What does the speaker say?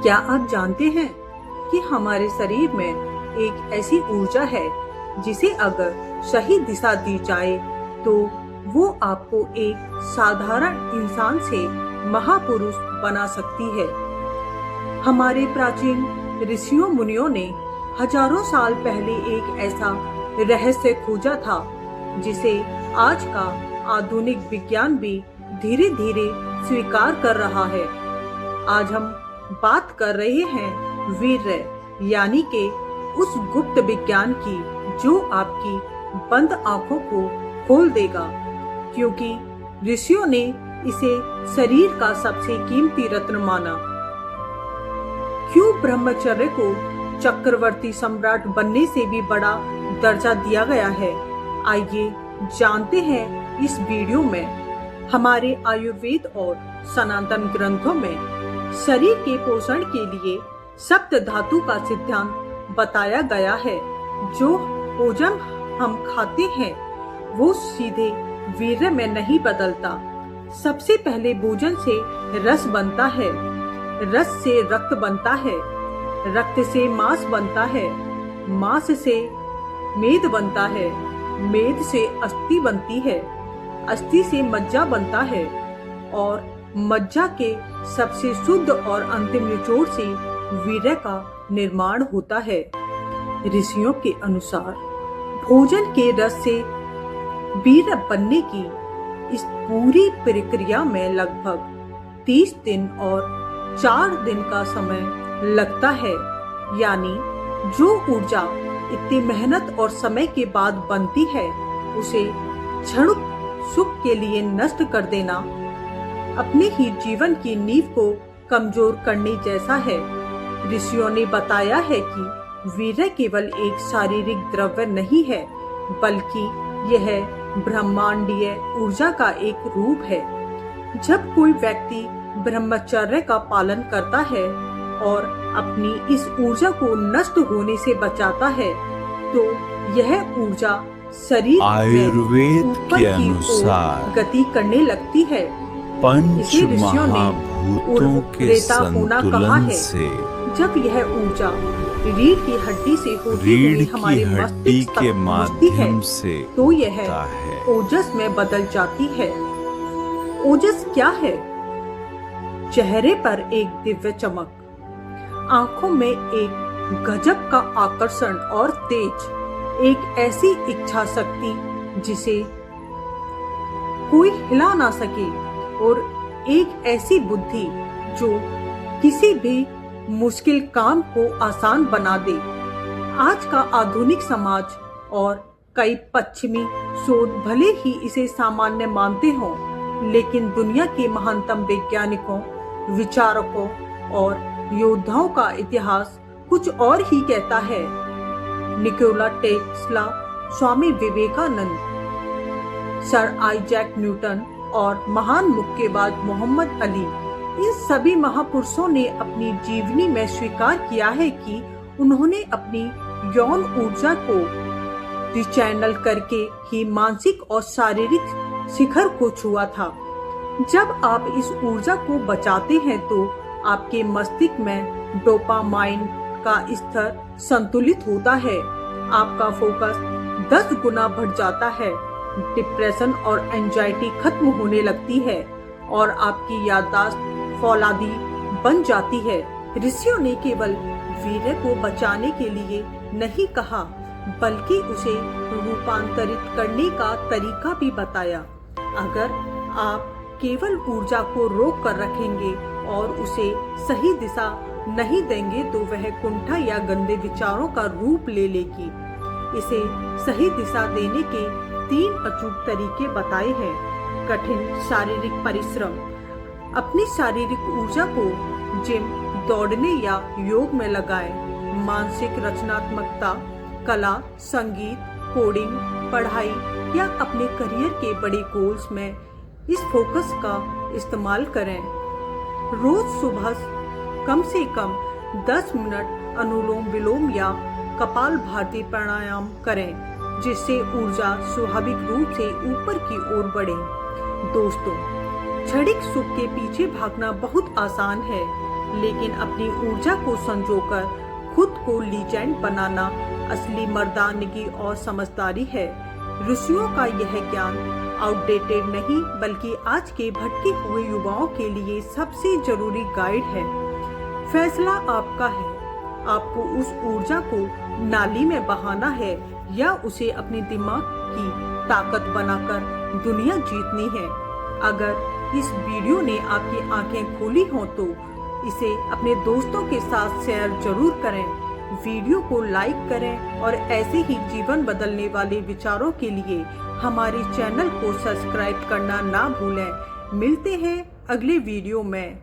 क्या आप जानते हैं कि हमारे शरीर में एक ऐसी ऊर्जा है जिसे अगर सही दिशा दी जाए तो वो आपको एक साधारण इंसान से महापुरुष बना सकती है। हमारे प्राचीन ऋषियों मुनियों ने हजारों साल पहले एक ऐसा रहस्य खोजा था जिसे आज का आधुनिक विज्ञान भी धीरे धीरे स्वीकार कर रहा है। आज हम बात कर रहे हैं वीर्य यानी कि उस गुप्त विज्ञान की जो आपकी बंद आंखों को खोल देगा, क्योंकि ऋषियों ने इसे शरीर का सबसे कीमती रत्न माना। क्यों ब्रह्मचर्य को चक्रवर्ती सम्राट बनने से भी बड़ा दर्जा दिया गया है, आइए जानते हैं इस वीडियो में। हमारे आयुर्वेद और सनातन ग्रंथों में शरीर के पोषण के लिए सप्त धातु का सिद्धांत बताया गया है। जो भोजन हम खाते हैं वो सीधे वीर्य में नहीं बदलता। सबसे पहले भोजन से रस बनता है, रस से रक्त बनता है, रक्त से मांस बनता है, मांस से मेद बनता है, मेद से अस्थि बनती है, अस्थि से मज्जा बनता है और मज्जा के सबसे शुद्ध और अंतिम निचोड़ से वीर्य का निर्माण होता है। ऋषियों के अनुसार भोजन के रस से वीर्य बनने की इस पूरी प्रक्रिया में लगभग 30 दिन और 4 दिन का समय लगता है। यानी जो ऊर्जा इतनी मेहनत और समय के बाद बनती है उसे क्षणिक सुख के लिए नष्ट कर देना अपने ही जीवन की नींव को कमजोर करने जैसा है। ऋषियों ने बताया है कि वीर्य केवल एक शारीरिक द्रव्य नहीं है, बल्कि यह ब्रह्मांडीय ऊर्जा का एक रूप है। जब कोई व्यक्ति ब्रह्मचर्य का पालन करता है और अपनी इस ऊर्जा को नष्ट होने से बचाता है तो यह ऊर्जा शरीर आयुर्वेद ऊपर के की अनुसार ओर गति करने लगती है। पंच इसे ऋषियों ने महाभूतों के रेता होना कहा संतुलन है। से जब यह ऊर्जा रीढ़ की हड्डी से होती हुई रीढ़ की हमारे हड्डी मस्तिष्क तक के पहुंचती है माध्यम से तो यह होता है। ओजस में बदल जाती है। ओजस क्या है? चेहरे पर एक दिव्य चमक, आंखों में एक गजब का आकर्षण और तेज, एक ऐसी इच्छा शक्ति जिसे कोई हिला ना सके और एक ऐसी बुद्धि जो किसी भी मुश्किल काम को आसान बना दे। आज का आधुनिक समाज और कई पश्चिमी शोध भले ही इसे सामान्य मानते हों, लेकिन दुनिया के महानतम वैज्ञानिकों, विचारकों और योद्धाओं का इतिहास कुछ और ही कहता है। Nikola Tesla, Swami Vivekananda, sir Isaac Newton और महान मुक्केबाज मोहम्मद अली, इन सभी महापुरुषों ने अपनी जीवनी में स्वीकार किया है कि उन्होंने अपनी यौन ऊर्जा को रिचैनल करके ही मानसिक और शारीरिक शिखर को छुआ था। जब आप इस ऊर्जा को बचाते हैं तो आपके मस्तिष्क में डोपामाइन का स्तर संतुलित होता है, आपका फोकस 10 गुना बढ़ जाता है, डिप्रेशन और एंजाइटी खत्म होने लगती है और आपकी याददाश्त फौलादी बन जाती है। ऋषियों ने केवल वीर्य को बचाने के लिए नहीं कहा, बल्कि उसे रूपांतरित करने का तरीका भी बताया। अगर आप केवल ऊर्जा को रोक कर रखेंगे और उसे सही दिशा नहीं देंगे तो वह कुंठा या गंदे विचारों का रूप ले लेगी। इसे सही दिशा देने के 3 अचूक तरीके बताए हैं। कठिन शारीरिक परिश्रम, अपनी शारीरिक ऊर्जा को जिम, दौड़ने या योग में लगाएं। मानसिक रचनात्मकता, कला, संगीत, कोडिंग, पढ़ाई या अपने करियर के बड़े गोल्स में इस फोकस का इस्तेमाल करें। रोज सुबह कम से कम 10 मिनट अनुलोम विलोम या कपालभाति प्राणायाम करें, जिससे ऊर्जा स्वाभाविक रूप से ऊपर की ओर बढ़े। दोस्तों, क्षणिक सुख के पीछे भागना बहुत आसान है, लेकिन अपनी ऊर्जा को संजोकर खुद को लीजेंड बनाना असली मर्दानगी और समझदारी है। ऋषियों का यह ज्ञान आउटडेटेड नहीं बल्कि आज के भटके हुए युवाओं के लिए सबसे जरूरी गाइड है। फैसला आपका है, आपको उस ऊर्जा को नाली में बहाना है या उसे अपने दिमाग की ताकत बनाकर दुनिया जीतनी है। अगर इस वीडियो ने आपकी आंखें खोली हों तो इसे अपने दोस्तों के साथ शेयर जरूर करें, वीडियो को लाइक करें और ऐसे ही जीवन बदलने वाले विचारों के लिए हमारे चैनल को सब्सक्राइब करना ना भूलें। मिलते हैं अगले वीडियो में।